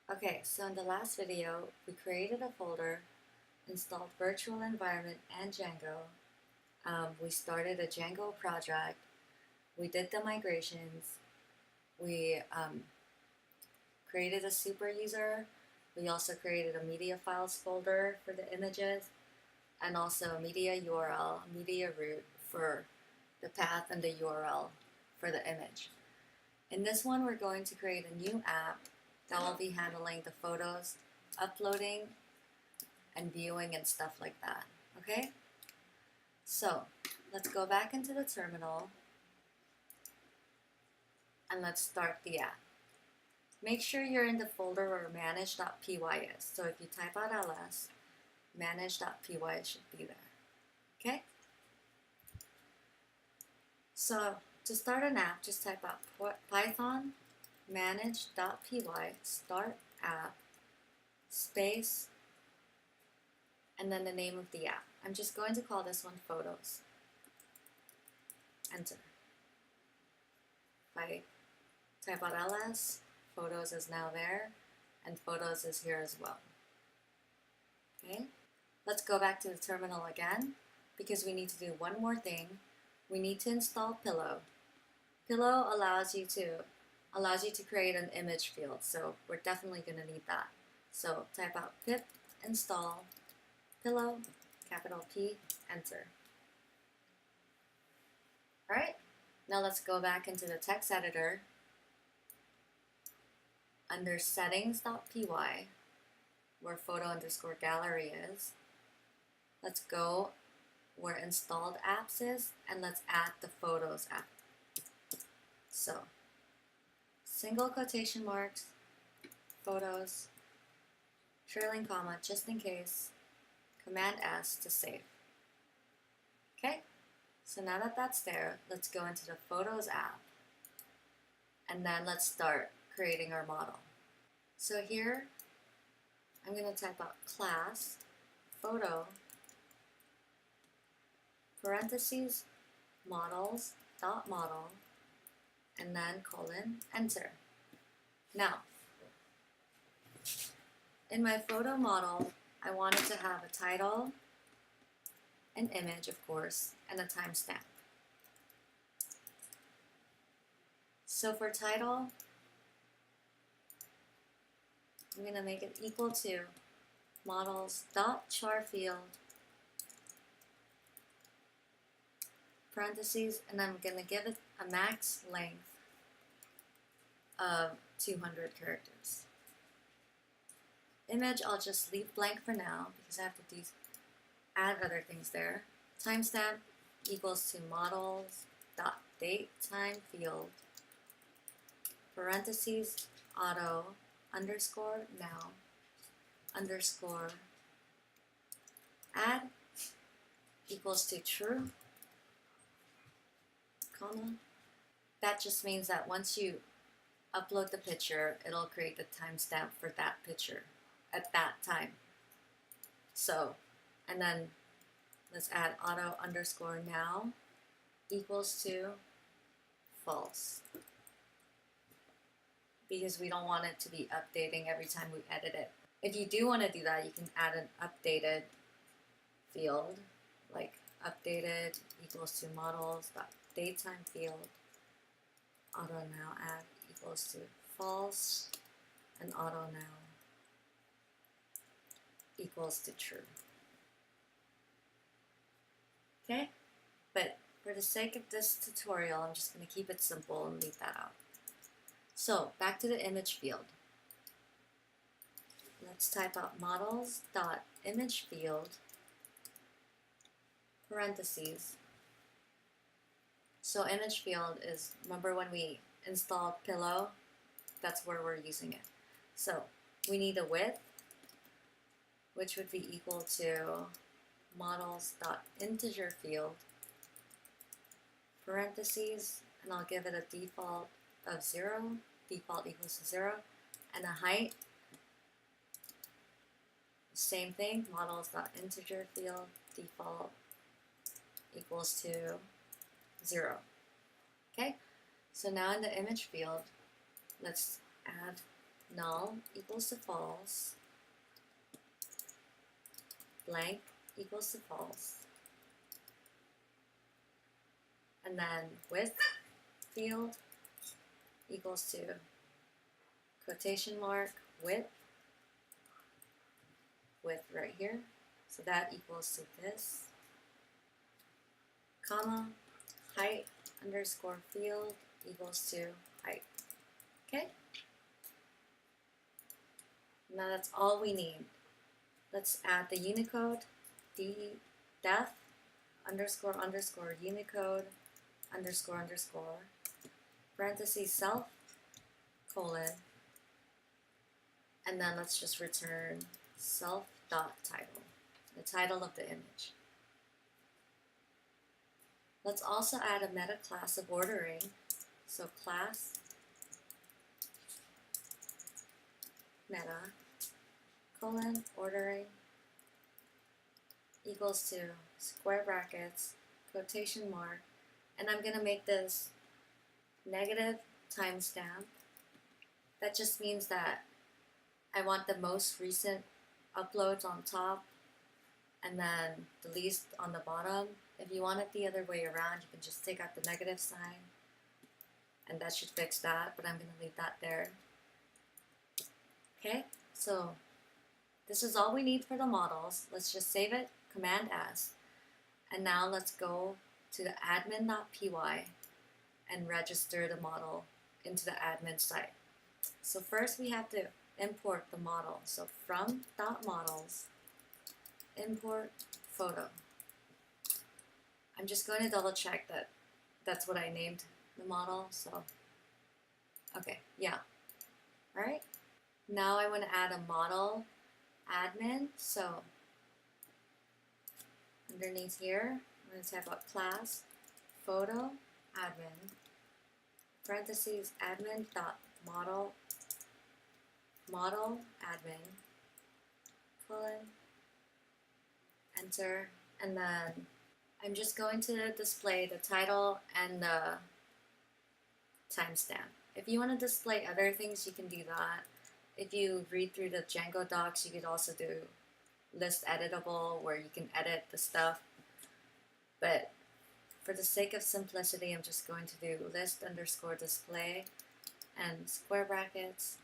Okay, so in the last video, we created a folder, installed virtual environment and Django. We started a Django project. We did the migrations. We created a super user. We also created a media files folder for the images and also a media URL, media root for the path and the URL for the image. In this one, we're going to create a new app that will be handling the photos, uploading, and viewing and stuff like that, okay? So, let's go back into the terminal and let's start the app. Make sure you're in the folder where manage.py is. So if you type out ls, manage.py should be there, okay? So to start an app, just type out Python manage.py start app space and then the name of the app. I'm just going to call this one photos. Enter. If I type out ls, photos is now there and photos is here as well. Okay, let's go back to the terminal again because we need to do one more thing. We need to install Pillow. Pillow allows you to create an image field, so we're definitely going to need that. So type out pip install Pillow, capital P, enter. Alright, now let's go back into the text editor. Under settings.py, where photo_gallery is, let's go where installed apps is and let's add the photos app. So single quotation marks, photos, trailing comma just in case, command S to save. Okay, so now that that's there, let's go into the photos app and then let's start creating our model. So here I'm going to type out class photo parentheses models dot model and then colon enter. Now in my photo model I wanted to have a title, an image of course, and a timestamp. So for title, I'm going to make it equal to models.charfield parentheses, and I'm going to give it a max length of 200 characters. Image, I'll just leave blank for now because I have to add other things there. Timestamp equals to models.datetime field parentheses auto underscore now underscore add equals to true, comma. That just means that once you upload the picture, it'll create the timestamp for that picture at that time. So, and then let's add auto underscore now equals to false, because we don't want it to be updating every time we edit it. If you do want to do that, you can add an updated field, like updated equals to models.datetime field, auto now add equals to false, and auto now equals to true. Okay, but for the sake of this tutorial, I'm just going to keep it simple and leave that out. So back to the image field. Let's type out models.image field parentheses. So image field is, remember when we installed Pillow? That's where we're using it. So we need a width, which would be equal to models.integer field parentheses, and I'll give it a default of 0, default equals to 0, and a height, same thing, models.integer field, default equals to 0. Okay, so now in the image field, let's add null equals to false, blank equals to false, and then width field equals to quotation mark width right here, so that equals to this, comma, height underscore field equals to height. Okay? Now that's all we need. Let's add the Unicode, def underscore underscore Unicode underscore underscore parentheses self colon, and then let's just return self dot title, the title of the image. Let's also add a meta class of ordering. So class meta colon ordering equals to square brackets, quotation mark, and I'm going to make this negative timestamp. That just means that I want the most recent uploads on top and then the least on the bottom. If you want it the other way around, you can just take out the negative sign and that should fix that, but I'm going to leave that there. Okay, so this is all we need for the models. Let's just save it, Command S, and now let's go to the admin.py and register the model into the admin site. So first we have to import the model. So from .models, import photo. I'm just going to double check that that's what I named the model, so okay, yeah. All right, now I want to add a model admin, so underneath here, I'm going to type out class photo admin parentheses admin dot model admin colon, enter, and then I'm just going to display the title and the timestamp. If you want to display other things, you can do that. If you read through the Django docs, you could also do list editable where you can edit the stuff. But for the sake of simplicity, I'm just going to do list underscore display and square brackets,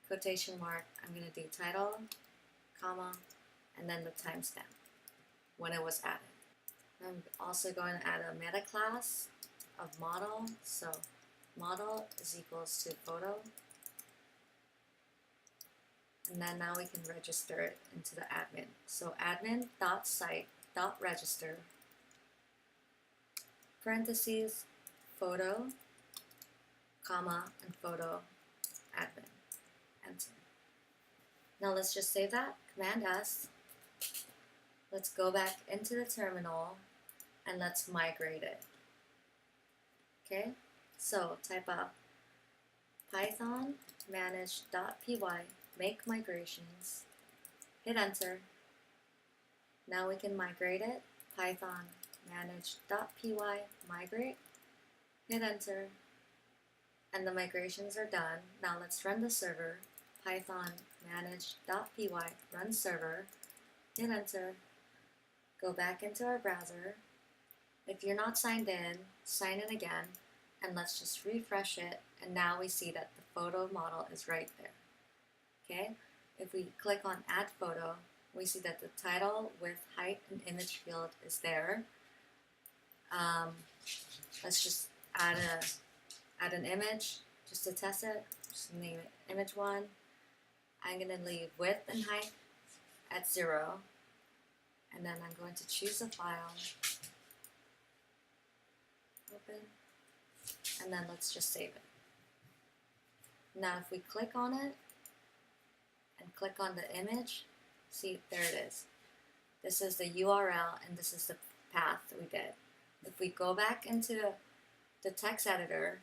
quotation mark. I'm going to do title, comma, and then the timestamp when it was added. I'm also going to add a meta class of model. So model is equals to photo. And then now we can register it into the admin. So admin.site.register parentheses photo, comma, and photo admin. Enter. Now let's just save that, Command S. Let's go back into the terminal and let's migrate it. Okay, so type up python manage.py make migrations, hit enter. Now we can migrate it, python manage.py migrate, hit enter, and the migrations are done. Now let's run the server, python manage.py run server, hit enter, go back into our browser. If you're not signed in, sign in again, and let's just refresh it, and now we see that the photo model is right there. Okay, if we click on add photo, we see that the title, width, height, and image field is there. Let's just add an image just to test it. Just name it image 1. I'm going to leave width and height at 0, and then I'm going to choose a file, open, and then let's just save it. Now if we click on it and click on the image, see, there it is. This is the URL and this is the path that we did. If we go back into the text editor,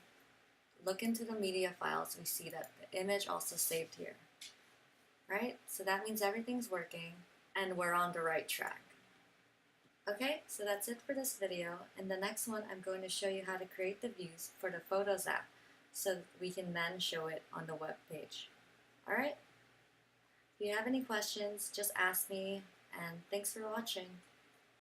look into the media files, we see that the image also saved here. Right? So that means everything's working and we're on the right track. Okay, so that's it for this video. In the next one, I'm going to show you how to create the views for the Photos app so that we can then show it on the web page. Alright? If you have any questions, just ask me, and thanks for watching.